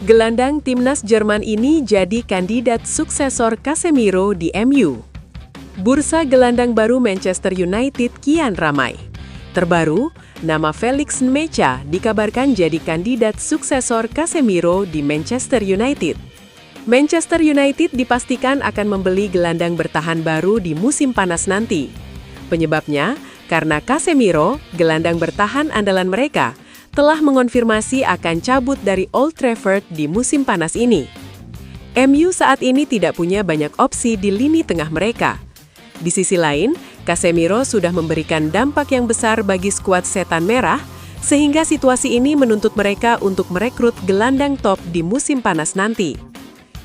Gelandang timnas Jerman ini jadi kandidat suksesor Casemiro di MU. Bursa gelandang baru Manchester United kian ramai. Terbaru, nama Felix Nmecha dikabarkan jadi kandidat suksesor Casemiro di Manchester United. Manchester United dipastikan akan membeli gelandang bertahan baru di musim panas nanti. Penyebabnya, karena Casemiro, gelandang bertahan andalan mereka, telah mengonfirmasi akan cabut dari Old Trafford di musim panas ini. MU saat ini tidak punya banyak opsi di lini tengah mereka. Di sisi lain, Casemiro sudah memberikan dampak yang besar bagi skuad Setan Merah, sehingga situasi ini menuntut mereka untuk merekrut gelandang top di musim panas nanti.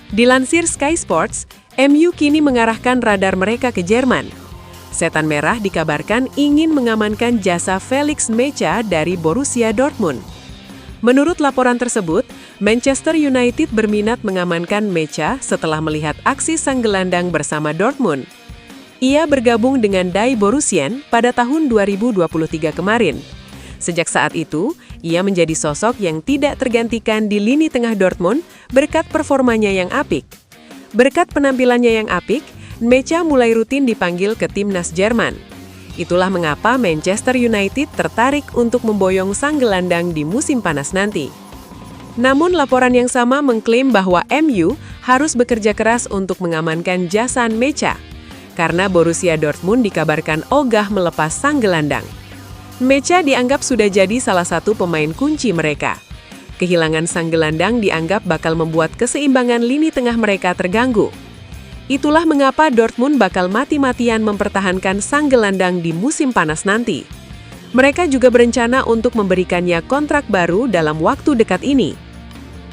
Dilansir Sky Sports, MU kini mengarahkan radar mereka ke Jerman. Setan Merah dikabarkan ingin mengamankan jasa Felix Nmecha dari Borussia Dortmund. Menurut laporan tersebut, Manchester United berminat mengamankan Nmecha setelah melihat aksi sang gelandang bersama Dortmund. Ia bergabung dengan Die Borussian pada tahun 2023 kemarin. Sejak saat itu, ia menjadi sosok yang tidak tergantikan di lini tengah Dortmund berkat performanya yang apik. Berkat penampilannya yang apik, Nmecha mulai rutin dipanggil ke timnas Jerman. Itulah mengapa Manchester United tertarik untuk memboyong sang gelandang di musim panas nanti. Namun laporan yang sama mengklaim bahwa MU harus bekerja keras untuk mengamankan jasa Nmecha, karena Borussia Dortmund dikabarkan ogah melepas sang gelandang. Nmecha dianggap sudah jadi salah satu pemain kunci mereka. Kehilangan sang gelandang dianggap bakal membuat keseimbangan lini tengah mereka terganggu. Itulah mengapa Dortmund bakal mati-matian mempertahankan sang gelandang di musim panas nanti. Mereka juga berencana untuk memberikannya kontrak baru dalam waktu dekat ini.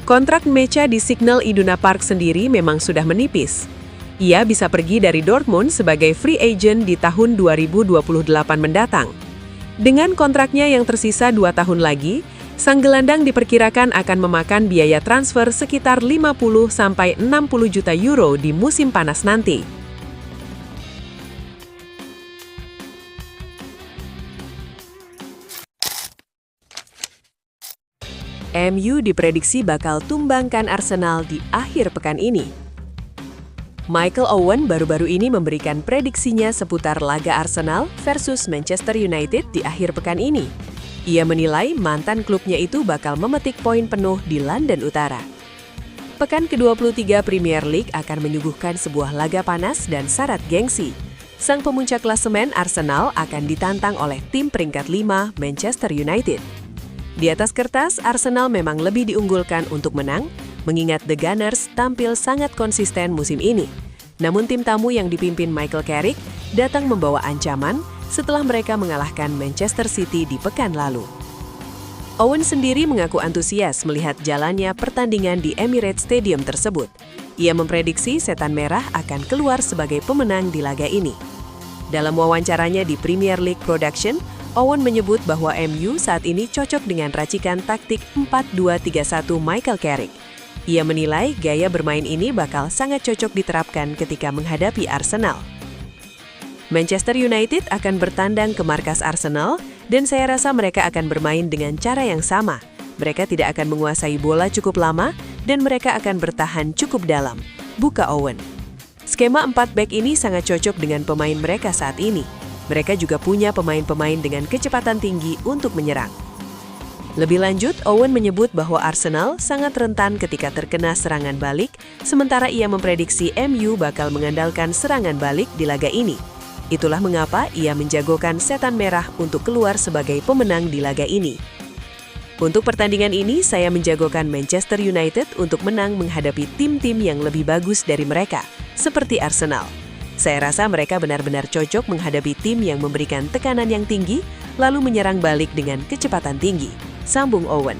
Kontrak Nmecha di Signal Iduna Park sendiri memang sudah menipis. Ia bisa pergi dari Dortmund sebagai free agent di tahun 2028 mendatang. Dengan kontraknya yang tersisa 2 tahun lagi, sang gelandang diperkirakan akan memakan biaya transfer sekitar 50–60 juta euro di musim panas nanti. MU diprediksi bakal tumbangkan Arsenal di akhir pekan ini. Michael Owen baru-baru ini memberikan prediksinya seputar laga Arsenal versus Manchester United di akhir pekan ini. Ia menilai mantan klubnya itu bakal memetik poin penuh di London Utara. Pekan ke-23 Premier League akan menyuguhkan sebuah laga panas dan syarat gengsi. Sang pemuncak klasemen Arsenal akan ditantang oleh tim peringkat 5 Manchester United. Di atas kertas, Arsenal memang lebih diunggulkan untuk menang, mengingat The Gunners tampil sangat konsisten musim ini. Namun tim tamu yang dipimpin Michael Carrick datang membawa ancaman setelah mereka mengalahkan Manchester City di pekan lalu. Owen sendiri mengaku antusias melihat jalannya pertandingan di Emirates Stadium tersebut. Ia memprediksi Setan Merah akan keluar sebagai pemenang di laga ini. Dalam wawancaranya di Premier League Production, Owen menyebut bahwa MU saat ini cocok dengan racikan taktik 4-2-3-1 Michael Carrick. Ia menilai gaya bermain ini bakal sangat cocok diterapkan ketika menghadapi Arsenal. Manchester United akan bertandang ke markas Arsenal dan saya rasa mereka akan bermain dengan cara yang sama. Mereka tidak akan menguasai bola cukup lama dan mereka akan bertahan cukup dalam, buka Owen. Skema 4 back ini sangat cocok dengan pemain mereka saat ini. Mereka juga punya pemain-pemain dengan kecepatan tinggi untuk menyerang. Lebih lanjut, Owen menyebut bahwa Arsenal sangat rentan ketika terkena serangan balik, sementara ia memprediksi MU bakal mengandalkan serangan balik di laga ini. Itulah mengapa ia menjagokan Setan Merah untuk keluar sebagai pemenang di laga ini. Untuk pertandingan ini, saya menjagokan Manchester United untuk menang menghadapi tim-tim yang lebih bagus dari mereka, seperti Arsenal. Saya rasa mereka benar-benar cocok menghadapi tim yang memberikan tekanan yang tinggi, lalu menyerang balik dengan kecepatan tinggi, sambung Owen.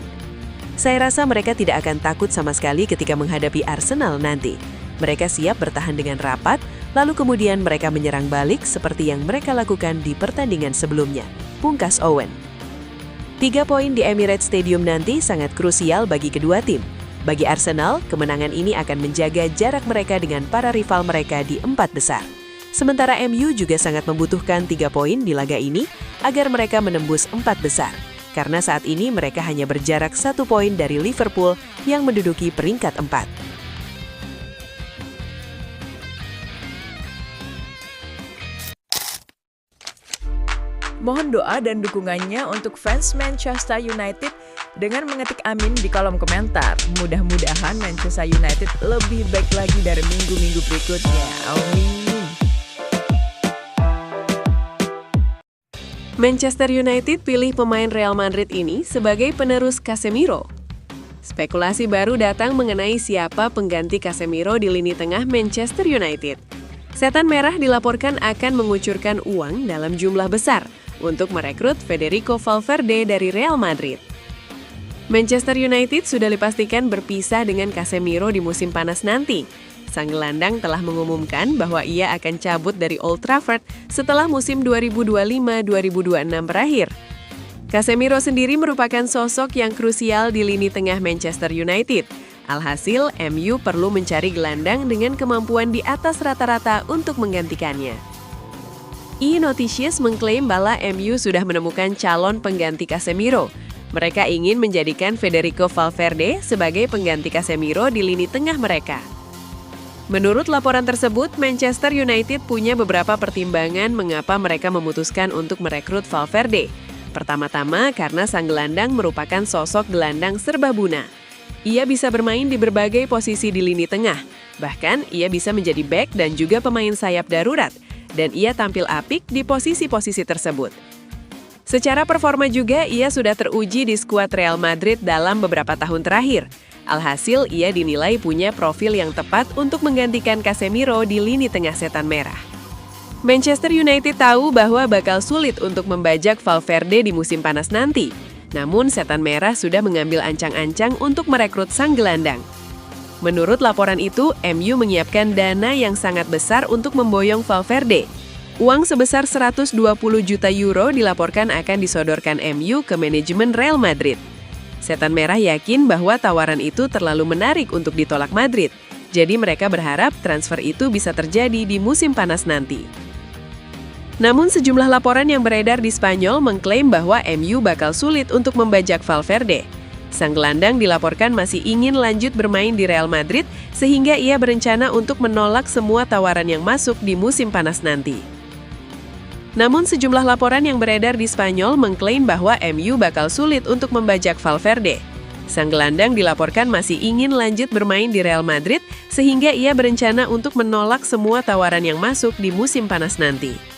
Saya rasa mereka tidak akan takut sama sekali ketika menghadapi Arsenal nanti. Mereka siap bertahan dengan rapat, lalu kemudian mereka menyerang balik seperti yang mereka lakukan di pertandingan sebelumnya, pungkas Owen. 3 poin di Emirates Stadium nanti sangat krusial bagi kedua tim. Bagi Arsenal, kemenangan ini akan menjaga jarak mereka dengan para rival mereka di 4 besar. Sementara MU juga sangat membutuhkan 3 poin di laga ini agar mereka menembus 4 besar. karena saat ini mereka hanya berjarak 1 poin dari Liverpool yang menduduki peringkat 4. Mohon doa dan dukungannya untuk fans Manchester United dengan mengetik amin di kolom komentar. Mudah-mudahan Manchester United lebih baik lagi dari minggu-minggu berikutnya. Amin. Manchester United pilih pemain Real Madrid ini sebagai penerus Casemiro. Spekulasi baru datang mengenai siapa pengganti Casemiro di lini tengah Manchester United. Setan Merah dilaporkan akan mengucurkan uang dalam jumlah besar untuk merekrut Federico Valverde dari Real Madrid. Manchester United sudah dipastikan berpisah dengan Casemiro di musim panas nanti. Sang gelandang telah mengumumkan bahwa ia akan cabut dari Old Trafford setelah musim 2025-2026 berakhir. Casemiro sendiri merupakan sosok yang krusial di lini tengah Manchester United. Alhasil, MU perlu mencari gelandang dengan kemampuan di atas rata-rata untuk menggantikannya. E-Noticias mengklaim bahwa MU sudah menemukan calon pengganti Casemiro. Mereka ingin menjadikan Federico Valverde sebagai pengganti Casemiro di lini tengah mereka. Menurut laporan tersebut, Manchester United punya beberapa pertimbangan mengapa mereka memutuskan untuk merekrut Valverde. Pertama-tama karena sang gelandang merupakan sosok gelandang serbaguna. Ia bisa bermain di berbagai posisi di lini tengah. Bahkan, ia bisa menjadi bek dan juga pemain sayap darurat. Dan ia tampil apik di posisi-posisi tersebut. Secara performa juga, ia sudah teruji di skuad Real Madrid dalam beberapa tahun terakhir. Alhasil, ia dinilai punya profil yang tepat untuk menggantikan Casemiro di lini tengah Setan Merah. Manchester United tahu bahwa bakal sulit untuk membajak Valverde di musim panas nanti. Namun, Setan Merah sudah mengambil ancang-ancang untuk merekrut sang gelandang. Menurut laporan itu, MU menyiapkan dana yang sangat besar untuk memboyong Valverde. Uang sebesar 120 juta euro dilaporkan akan disodorkan MU ke manajemen Real Madrid. Setan Merah yakin bahwa tawaran itu terlalu menarik untuk ditolak Madrid. Jadi mereka berharap transfer itu bisa terjadi di musim panas nanti. Namun sejumlah laporan yang beredar di Spanyol mengklaim bahwa MU bakal sulit untuk membajak Valverde. Sang gelandang dilaporkan masih ingin lanjut bermain di Real Madrid sehingga ia berencana untuk menolak semua tawaran yang masuk di musim panas nanti. Namun sejumlah laporan yang beredar di Spanyol mengklaim bahwa MU bakal sulit untuk membajak Valverde. Sang gelandang dilaporkan masih ingin lanjut bermain di Real Madrid sehingga ia berencana untuk menolak semua tawaran yang masuk di musim panas nanti.